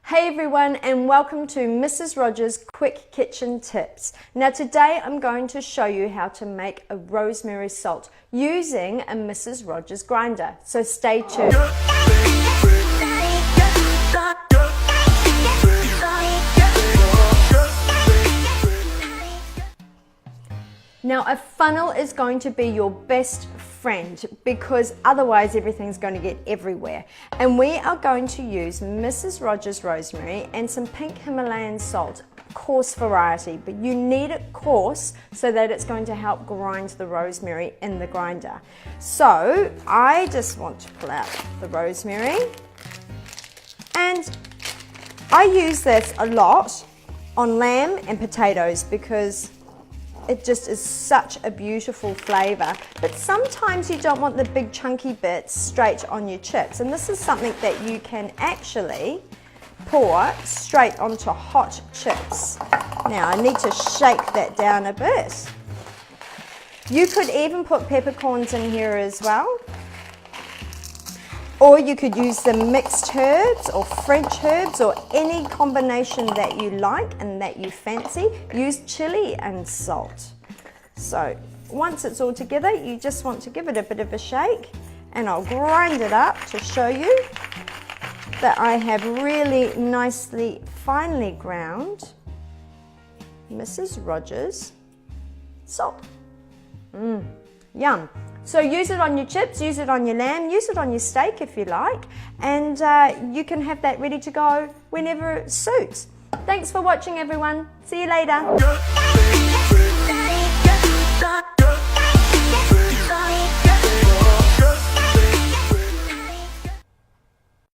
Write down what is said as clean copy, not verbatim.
Hey everyone, and welcome to Mrs. Rogers Quick Kitchen Tips. Now today I'm going to show you how to make a rosemary salt using a Mrs. Rogers grinder, so stay tuned. Now a funnel is going to be your best friend because otherwise everything's going to get everywhere. And we are going to use Mrs. Rogers rosemary and some pink Himalayan salt, coarse variety, but you need it coarse so that it's going to help grind the rosemary in the grinder. So I just want to pull out the rosemary, and I use this a lot on lamb and potatoes because it just is such a beautiful flavour. But sometimes you don't want the big chunky bits straight on your chips, and this is something that you can actually pour straight onto hot chips. Now I need to shake that down a bit. You could even put peppercorns in here as well, or you could use the mixed herbs or French herbs or any combination that you like and that you fancy. Use chili and salt. So once it's all together, you just want to give it a bit of a shake, and I'll grind it up to show you that I have really nicely finely ground Mrs. Rogers salt. Yum. So use it on your chips, use it on your lamb, use it on your steak if you like, and you can have that ready to go whenever it suits. Thanks for watching everyone. See you later.